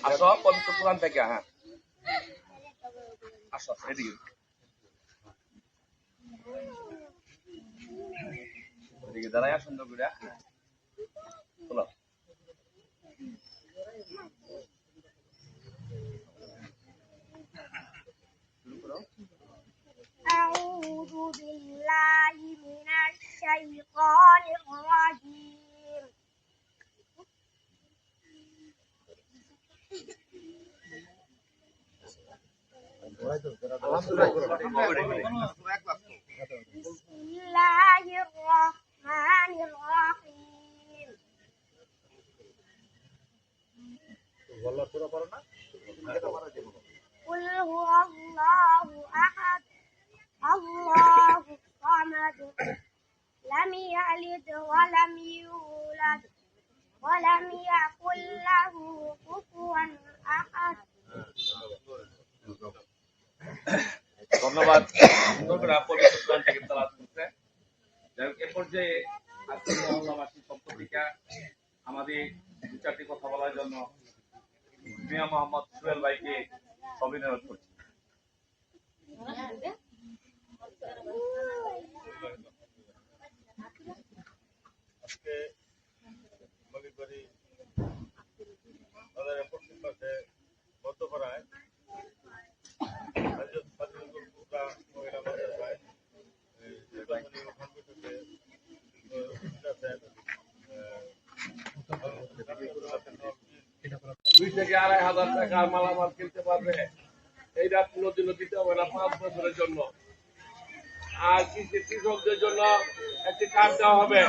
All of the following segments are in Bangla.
আসো পবিত্র কোরআন থেকে। হ্যাঁ আসো এদিকে এদিকে দাঁড়ায় সুন্দর করে বলো। أعوذ بالله من الشيطان الرجيم بسم الله الرحمن الرحيم قل هو الله أحد الله الصمد لم يلد ولم يولد ولم يكن له كفوا أحد ধন্যবাদ। সুন্দর করে পবিত্র কোরআন থেকে তেলাওয়াত করতে। এ পর্যায়ে আজকে মহল্লাবাসী পক্ষ থেকে আমাদের দু চারটি কথা বলার জন্য মিয়া মোহাম্মদ সোহেল ভাইকে অভিনন্দন করছি। আজকে মলিবাড়ি বাজারের পশ্চিম পাশে মধ্যপাড়ায় মহিলা মাদ্রাসায় নির্বাচনী কর্মসূচিতে দুই থেকে ২,৫০০ টাকার মালামাল কিনতে পারবে। এইটা কোনোদিনও দিতে হবে না ৫ বছরের জন্য। আর কৃষকদের জন্য একটি কার্ড দেওয়া হবে,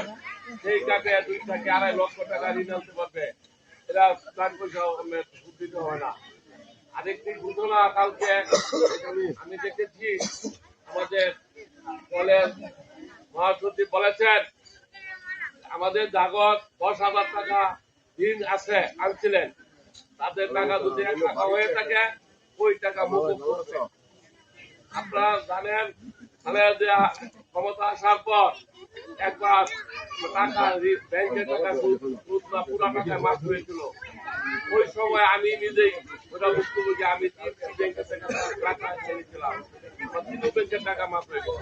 সেই কার্ডে ২ থেকে ২.৫ লক্ষ টাকা ঋণ আনতে পারবে। এরা প্ল্যান পয়সা দিতে হবে না। আরেকটি ঘটনা কালকে আমি দেখেছি, আমাদের দলের মহাসচিব বলেছেন আমাদের জাগত ১০,০০০ টাকা ঋণ আছে আনছিলেন, তাদের টাকা যদি ১ টাকা হয়ে থাকে ওই টাকা মকুব করছে। আপনারা জানেন খালেদা ক্ষমতা আসার পর একবার টাকা ব্যাংকের টাকা পুরা টাকা মাফ হয়েছিল। ওই সময় আমি নিজেই ওটা ভুক্তভোগী, আমি ব্যাংকের থেকে টাকা এনেছিলাম, তিনও ব্যাংকের টাকা মাফ হয়ে গেল।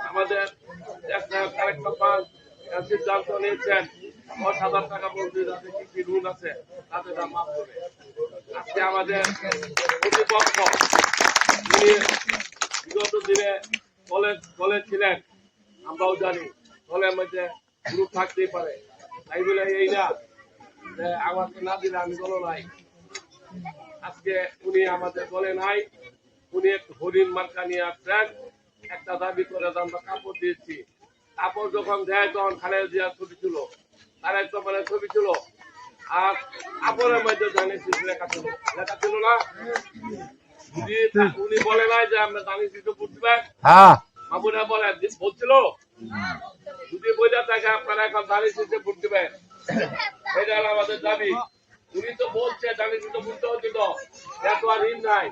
আমাদের সিদ্ধান্ত নিয়েছেন ১০,০০০ টাকা মন্ত্রী যাদের কৃষি ঋণ আছে তাদের দাম মাফ করে। আজকে আমাদের প্রতিপক্ষ বিগত দিনে বলেছিলেন, আমরাও জানি দলের মধ্যে গ্রুপ থাকতেই পারে, তাই বলে এই না আমাকে না দিলে আমি দল নাই। আজকে উনি আমাদের দলে নাই, উনি একটু হরিণ মার্কা নিয়ে আসছেন। একটা দাবি করে আমরা কাপড় দিয়েছি, কাপড় যখন দেয় তখন খালেদা জিয়ার ছবি ছিল, তার একদম ছবি ছিল, আর কাপড়ের মধ্যে লেখা ছিল না। উনি বলে নাই যে আমরা জানি কিছু বুঝবে, মামুনা বলে বলছিল যদি বোঝা থাকে আপনারা এখন দাঁড়িয়ে শিশু ভোট দিবেন, এটা হলো আমাদের দাবি। উনি তো বলছে দাঁড়িয়ে শিশু বুঝতে হচ্ছে তো এত আর ঋণ নাই,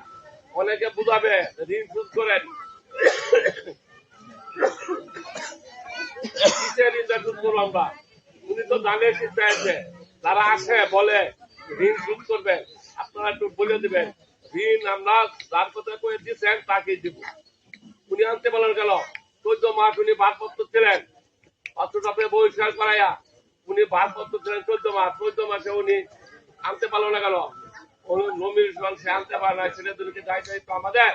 অনেকে বুঝাবে ঋণ শোধ করেন, কিসের ঋণটা শোধ করবো আমরা? উনি তো দাঁড়িয়ে শিখতে আছে, তারা আসে বলে ঋণ শোধ করবেন, আপনারা একটু বলে দিবেন ঋণ আমরা যার কথা করে দিচ্ছেন তাকেই দিব। উনি আনতে পারলেন গেল ১৪ মাস উনি ভারপত্র ছিলেন, অর্থটাকে বহিষ্কার করাইয়া উনি ভারপত্র ছিলেন ১৪ মাস, ১৪ মাসে উনি আনতে পারলো না গেল, নমিনেশন সে আনতে পারে না, সেটা দায়িত্ব আমাদের।